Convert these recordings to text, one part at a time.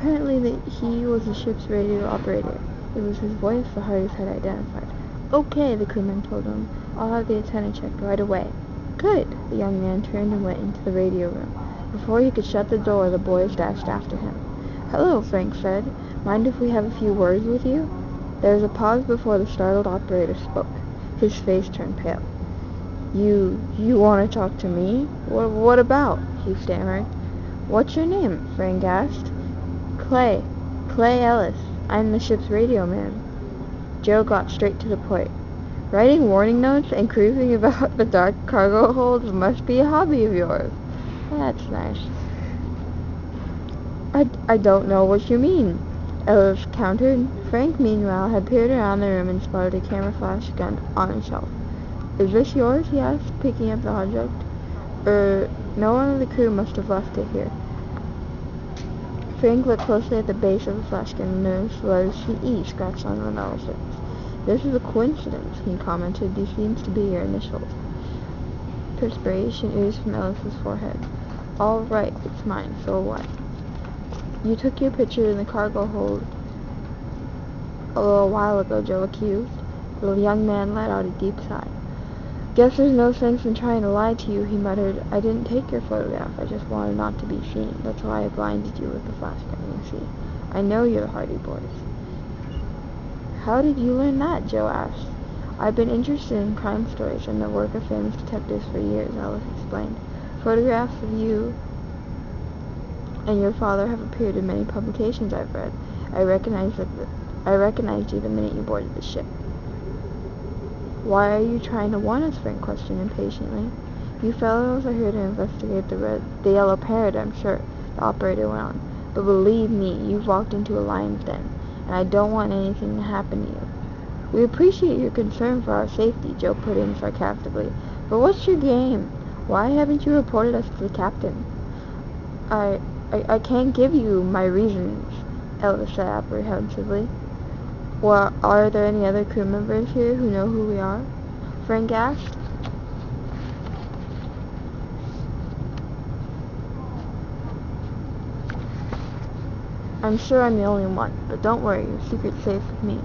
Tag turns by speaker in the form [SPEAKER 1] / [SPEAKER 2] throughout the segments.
[SPEAKER 1] Apparently he was the ship's radio operator. It was his voice the Hardys had identified. Okay, the crewman told him. I'll have the antenna checked right away. Good! The young man turned and went into the radio room. Before he could shut the door, the boys dashed after him. Hello, Frank said. Mind if we have a few words with you? There was a pause before the startled operator spoke. His face turned pale. You want to talk to me? What about? He stammered. What's your name? Frank asked. Clay Ellis. I'm the ship's radio man. Joe got straight to the point. Writing warning notes and cruising about the dark cargo holds must be a hobby of yours. That's nice. I don't know what you mean, Ellis countered. Frank, meanwhile, had peered around the room and spotted a camera flash gun on a shelf. Is this yours? He asked, picking up the object. No one of the crew must have left it here. Frank looked closely at the base of the flash gun and noticed the letters CE scratched on the metal surface. This is a coincidence, he commented. These seems to be your initials. Perspiration oozed from Ellis's forehead. All right, it's mine, so what? You took your picture in the cargo hold a little while ago, Joe accused. The young man let out a deep sigh. Guess there's no sense in trying to lie to you, he muttered. I didn't take your photograph. I just wanted not to be seen. That's why I blinded you with the flash gun, you see. I know you're the Hardy boys. How did you learn that? Joe asked. I've been interested in crime stories and the work of famous detectives for years, Ellis explained. Photographs of you and your father have appeared in many publications I've read. I recognized you the minute you boarded the ship. Why are you trying to warn us? Frank questioned impatiently. You fellows are here to investigate the yellow parrot, I'm sure, the operator went on. But believe me, you've walked into a lion's den, and I don't want anything to happen to you. We appreciate your concern for our safety, Joe put in sarcastically. But what's your game? Why haven't you reported us to the captain? I can't give you my reasons, Ellis said apprehensively. Well, are there any other crew members here who know who we are? Frank asked. I'm sure I'm the only one, but don't worry, your secret's safe with me.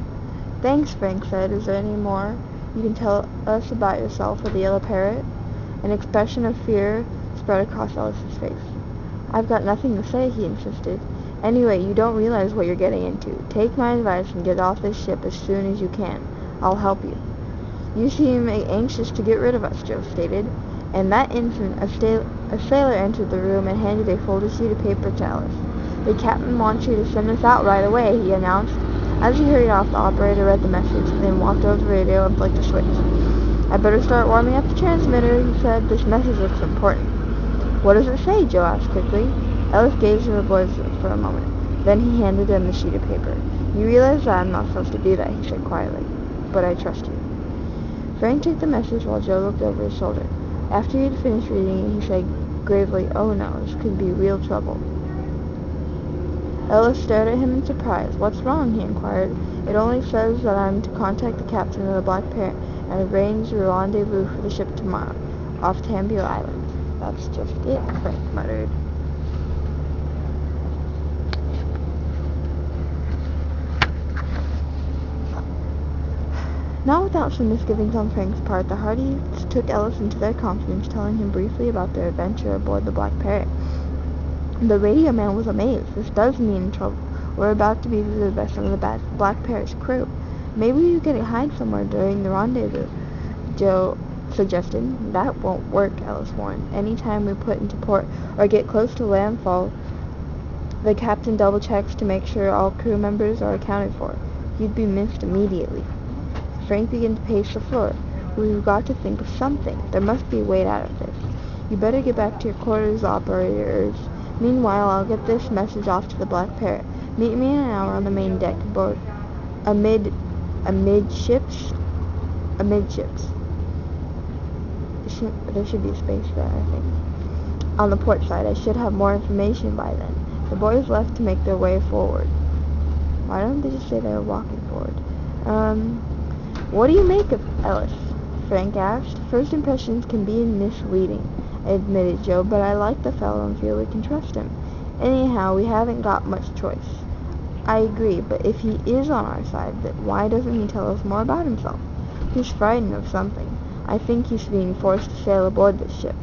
[SPEAKER 1] Thanks, Frank said. Is there any more you can tell us about yourself or the yellow parrot? An expression of fear spread across Ellis's face. I've got nothing to say, he insisted. Anyway, you don't realize what you're getting into. Take my advice and get off this ship as soon as you can. I'll help you. You seem anxious to get rid of us, Joe stated. And that instant, a sailor entered the room and handed a folded sheet of paper to Ellis. The captain wants you to send us out right away, he announced. As he hurried off, the operator read the message, then walked over to the radio and flicked a switch. I better start warming up the transmitter, he said. This message looks important. What does it say? Joe asked quickly. Ellis gazed at the boys for a moment. Then he handed them the sheet of paper. You realize that I'm not supposed to do that, he said quietly. But I trust you. Frank took the message while Joe looked over his shoulder. After he had finished reading it, he said gravely, Oh no, this could be real trouble. Ellis stared at him in surprise. What's wrong? He inquired. It only says that I'm to contact the captain of the Black Parrot and arrange a rendezvous for the ship tomorrow, off Tambio Island. That's just it, Frank muttered. Not without some misgivings on Frank's part, the Hardys took Ellis into their confidence, telling him briefly about their adventure aboard the Black Parrot. The radio man was amazed. This does mean trouble. We're about to be visited by some of the Black Parrot's crew. Maybe you could hide somewhere during the rendezvous, Joe suggested. That won't work, Ellis warned. Any time we put into port or get close to landfall, the captain double-checks to make sure all crew members are accounted for. You'd be missed immediately. Frank began to pace the floor. We've got to think of something. There must be a way out of this. You better get back to your quarters, operator urged. Meanwhile, I'll get this message off to the Black Parrot. Meet me in an hour on the main deck aboard amidships. There should be a space there, I think. On the port side, I should have more information by then. The boys left to make their way forward. Why don't they just say they were walking forward? What do you make of Ellis? Frank asked. First impressions can be misleading, admitted Joe, but I like the fellow and feel we can trust him. Anyhow, we haven't got much choice. I agree, but if he is on our side, then why doesn't he tell us more about himself? He's frightened of something. I think he's being forced to sail aboard this ship.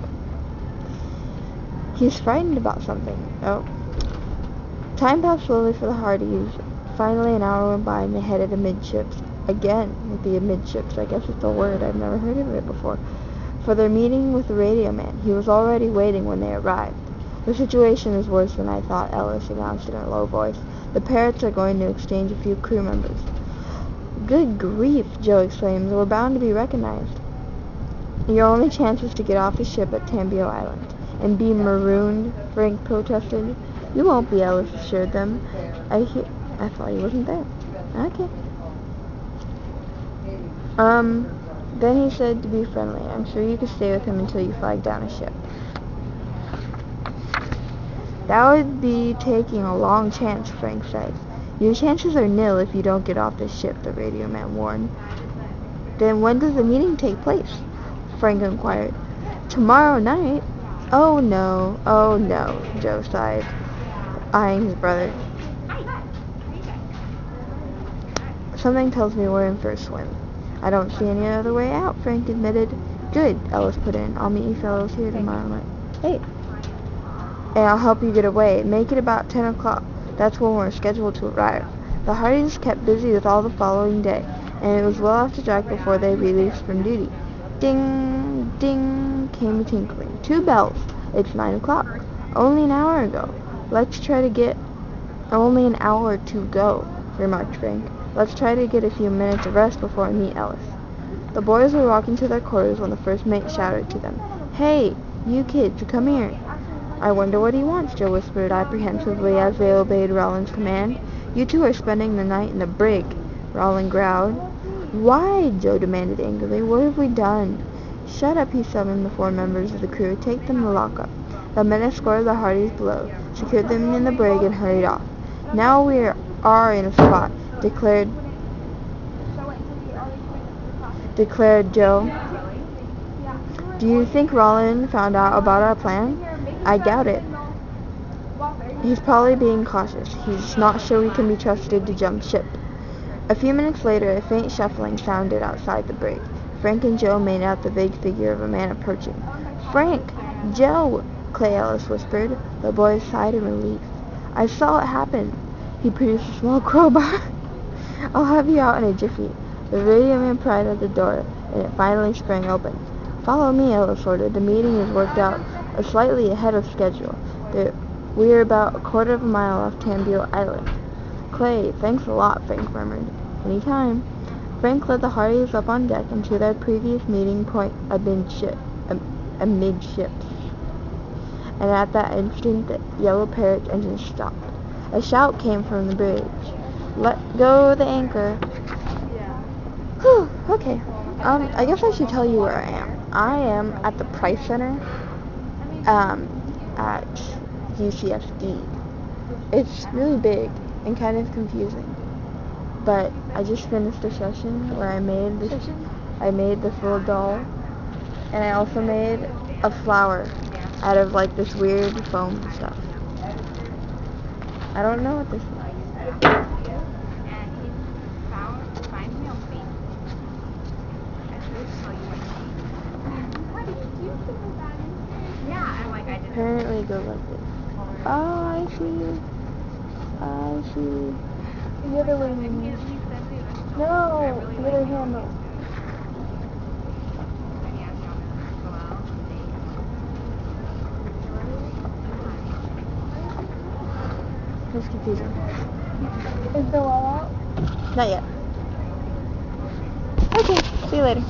[SPEAKER 1] He's frightened about something. Oh. Time passed slowly for the Hardys. Finally, an hour went by and they headed amidships. Again, with the amidships. I guess it's a word. I've never heard of it before. For their meeting with the radio man. He was already waiting when they arrived. The situation is worse than I thought, Ellis announced in a low voice. The Parrots are going to exchange a few crew members. Good grief, Joe exclaimed. We're bound to be recognized. Your only chance is to get off the ship at Tambio Island. And be marooned, Frank protested. You won't be, Ellis assured them. I thought he wasn't there. Okay. Then he said to be friendly. I'm sure you could stay with him until you flag down a ship. That would be taking a long chance, Frank said. Your chances are nil if you don't get off this ship, the radio man warned. Then when does the meeting take place? Frank inquired. Tomorrow night? Oh no, Joe sighed, eyeing his brother. Something tells me we're in for a swim. I don't see any other way out, Frank admitted. Good, Ellis put in. I'll meet you fellows here tomorrow night. Hey. And I'll help you get away. Make it about 10 o'clock. That's when we're scheduled to arrive. The Hardys kept busy with all the following day, and it was well after dark before they released from duty. Ding, ding, came a tinkling. 2 bells. It's 9 o'clock. Only an hour ago. Let's try to get... Only an hour to go, remarked Frank. Let's try to get a few minutes of rest before we meet Ellis. The boys were walking to their quarters when the first mate shouted to them, Hey, you kids, come here. I wonder what he wants, Joe whispered apprehensively as they obeyed Rollins' command. You two are spending the night in the brig, Rollin growled. Why? Joe demanded angrily. What have we done? Shut up, he summoned the 4 members of the crew. Take them to lockup. The men escorted the Hardys below, secured them in the brig, and hurried off. Now we are in a spot, declared Joe. Do you think Rollin found out about our plan? I doubt it. He's probably being cautious. He's not sure we can be trusted to jump ship. A few minutes later, a faint shuffling sounded outside the brig. Frank and Joe made out the vague figure of a man approaching. Frank! Joe! Clay Ellis whispered. The boys sighed in relief. I saw it happen. He produced a small crowbar. I'll have you out in a jiffy. The radio man pried at the door, and it finally sprang open. Follow me, Ellis ordered. The meeting is worked out slightly ahead of schedule. We're about a quarter of a mile off Tambio Island. Clay, thanks a lot, Frank murmured. Anytime. Frank led the Hardys up on deck and to their previous meeting point amidships. And at that instant, the Yellow Parrot's engine stopped. A shout came from the bridge. Let go the anchor. Whew, okay. I guess I should tell you where I am. I am at the Price Center, at UCSD. It's really big and kind of confusing. But I just finished a session where I made this little doll, and I also made a flower out of like this weird foam stuff. I don't know what this is. Apparently it goes like this. Oh, I see. The other way. No, the other hand. No. That's confusing. Is the wall out? Not yet. Okay, see you later.